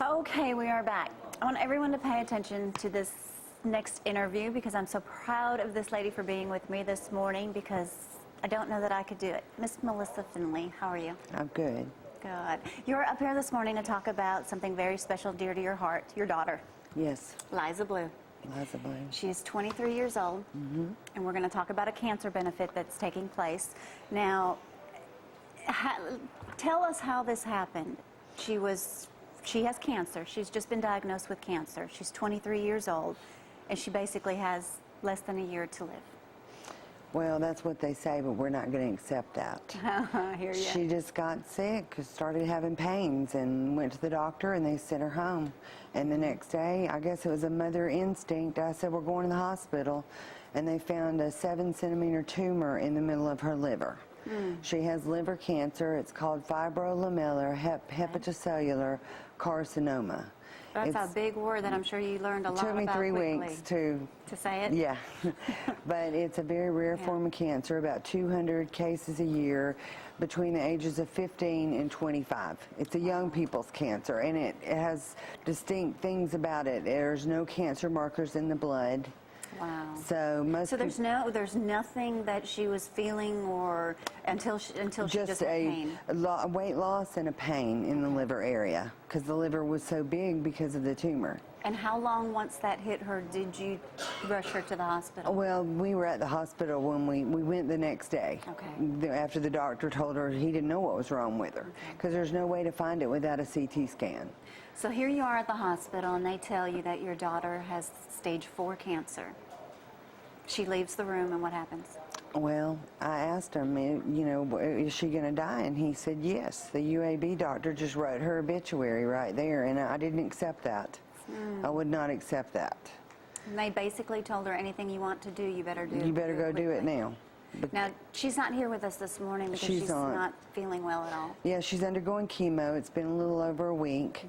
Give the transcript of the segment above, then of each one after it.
Okay, we are back. I want everyone to pay attention to this next interview because I'm so proud of this lady for being with me this morning because I don't know that I could do it. Miss Melissa Findley, how are you? I'm good. Good. You're up here this morning to talk about something very special, dear to your heart, your daughter. Yes. Liza Blue. Liza Blue. She is 23 years old, and we're going to talk about a cancer benefit that's taking place. Now, tell us how this happened. She has cancer. She's just been diagnosed with cancer. She's 23 years old, and she basically has less than a year to live. Well, that's what they say, but we're not going to accept that. I hear you. She just got sick, started having pains, and went to the doctor, and they sent her home. And the next day, I guess it was a mother instinct, I said, we're going to the hospital, and they found a 7-centimeter tumor in the middle of her liver. She has liver cancer. It's called fibrolamellar hepatocellular carcinoma. That's a big word that I'm sure you learned a lot about. It took me 3 quickly. weeks to say it? Yeah. But it's a very rare form of cancer, about 200 cases a year between the ages of 15 and 25. It's a young people's cancer, and it has distinct things about it. There's no cancer markers in the blood. Wow. So there's nothing that she was feeling or until she just had pain. A weight loss and a pain in the liver area because the liver was so big because of the tumor. And how long once that hit her did you rush her to the hospital? Well, we were at the hospital when we went the next day. Okay. After the doctor told her he didn't know what was wrong with her because there's no way to find it without a CT scan. So here you are at the hospital and they tell you that your daughter has stage 4 cancer. She leaves the room and what happens? Well, I asked him, is she going to die? And he said yes. The UAB doctor just wrote her obituary right there, and I didn't accept that. I would not accept that. And they basically told her anything you want to do, you better do. You better go do it now. Now, she's not here with us this morning because she's not feeling well at all. Yeah, she's undergoing chemo. It's been a little over a week,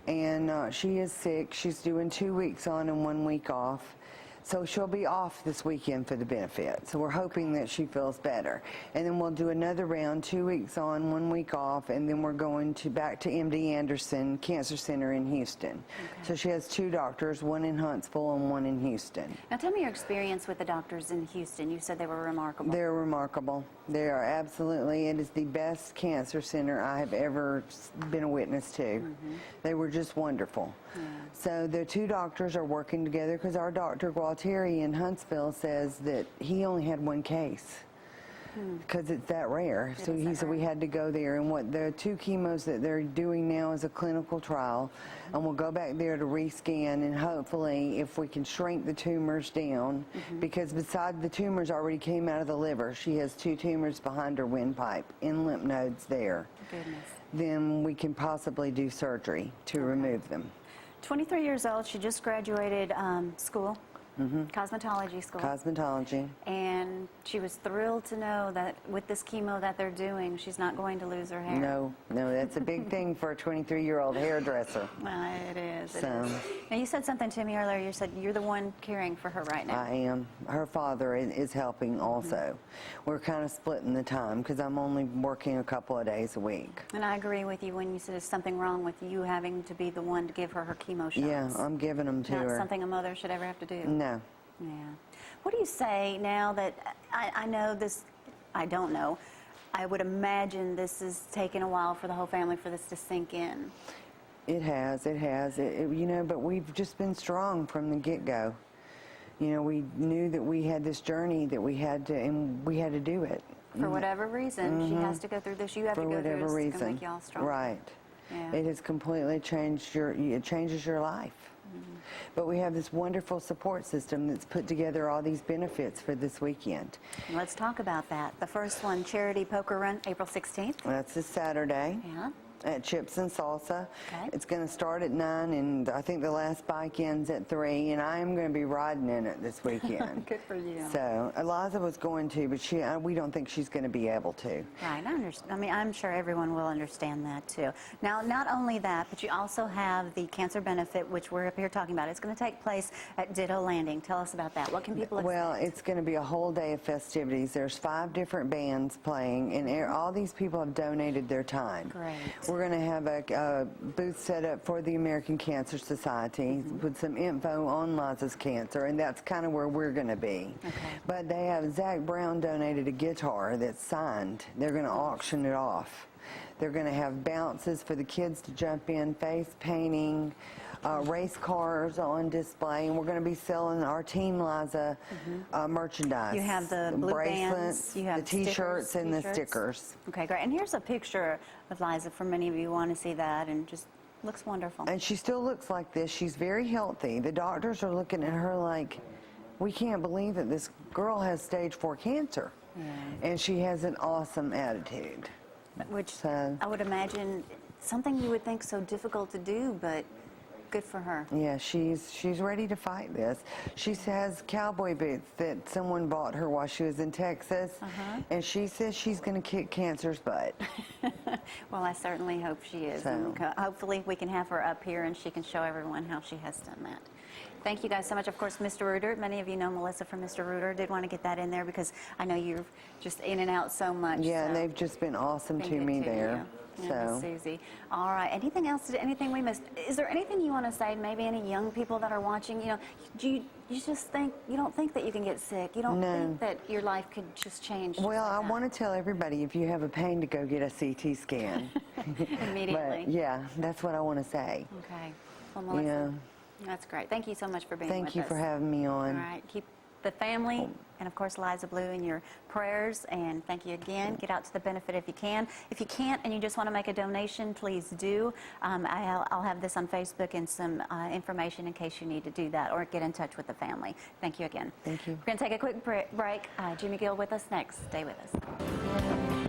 and she is sick. She's doing 2 weeks on and 1 week off. So she'll be off this weekend for the benefit. So we're hoping that she feels better. And then we'll do another round, 2 weeks on, 1 week off, and then we're going back to MD Anderson Cancer Center in Houston. Okay. So she has 2 doctors, one in Huntsville and one in Houston. Now tell me your experience with the doctors in Houston. You said they were remarkable. They're remarkable. They are absolutely, it is the best cancer center I have ever been a witness to. They were just wonderful. Yeah. So the 2 doctors are working together because our doctor, Terry in Huntsville, says that he only had 1 case because it's that rare. So he said we had to go there, and what the 2 chemos that they're doing now is a clinical trial, and we'll go back there to rescan, and hopefully if we can shrink the tumors down, because beside the tumors already came out of the liver, she has 2 tumors behind her windpipe in lymph nodes there. Goodness. Then we can possibly do surgery to remove them. 23 years old, she just graduated school. Cosmetology school. Cosmetology. And she was thrilled to know that with this chemo that they're doing, she's not going to lose her hair. No, that's a big thing for a 23-year-old hairdresser. It is. Now, you said something to me earlier. You said you're the one caring for her right now. I am. Her father is helping also. We're kind of splitting the time because I'm only working a couple of days a week. And I agree with you when you said there's something wrong with you having to be the one to give her chemo shots. Yeah, I'm giving them to her. Not something a mother should ever have to do. No. Yeah. What do you say now that I know this, I don't know, I would imagine this has taken a while for the whole family for this to sink in. It has, but we've just been strong from the get-go. We knew that we had this journey that we had to, and we had to do it. For whatever reason, she has to go through this, you have to go through this. For whatever reason. It's going to make you all strong. Right. Yeah. It has completely changed it changes your life. But we have this wonderful support system that's put together all these benefits for this weekend. Let's talk about that. The first one, Charity Poker Run, April 16th. That's this Saturday. Yeah. At Chips and Salsa. Okay. It's going to start at 9, and I think the last bike ends at 3, and I am going to be riding in it this weekend. Good for you. So Liza was going to, but we don't think she's going to be able to. Right. I understand. I mean, I'm sure everyone will understand that too. Now, not only that, but you also have the cancer benefit, which we're up here talking about. It's going to take place at Ditto Landing. Tell us about that. What can people expect? Well, it's going to be a whole day of festivities. There's 5 different bands playing, and all these people have donated their time. Great. We're going to have a booth set up for the American Cancer Society with some info on Liza's cancer, and that's kind of where we're going to be. Okay. But they have Zach Brown donated a guitar that's signed. They're going to auction it off. They're going to have bounces for the kids to jump in, face painting, race cars on display, and we're going to be selling our Team Liza merchandise. You have the blue bracelets, bands, you have the T-shirts, and the t-shirts. stickers. Okay, great. And here's a picture of Liza for many of you who want to see that, and just looks wonderful. And she still looks like this. She's very healthy. The doctors are looking at her like, we can't believe that this girl has stage 4 cancer. And she has an awesome attitude. Which So, I would imagine something you would think so difficult to do, but good for her. yeah, she's ready to fight this. She has cowboy boots that someone bought her while she was in Texas, and she says she's going to kick cancer's butt. Well, I certainly hope she is. So. And hopefully we can have her up here and she can show everyone how she has done that. Thank you guys so much. Of course, Mr. Reuter, many of you know Melissa from Mr. Reuter. Did want to get that in there because I know you're just in and out so much. Yeah, so and they've just been awesome been to good me to there. you. Yeah, Susie. All right. Anything else? Anything we missed? Is there anything you want to say? Maybe any young people that are watching? You know, you just think you don't think that you can get sick. You don't think that your life could just change. Well, I want to tell everybody, if you have a pain, to go get a CT scan. Immediately. But, yeah, that's what I want to say. Okay. Well, Melissa, Yeah. that's great. Thank you so much for being with us. Thank you for having me on. All right. Keep the family and, of course, Liza Blue in your prayers. And thank you again. Get out to the benefit if you can. If you can't and you just want to make a donation, please do. I'll have this on Facebook and some information in case you need to do that or get in touch with the family. Thank you again. Thank you. We're going to take a quick break. Jimmy Gill with us next. Stay with us.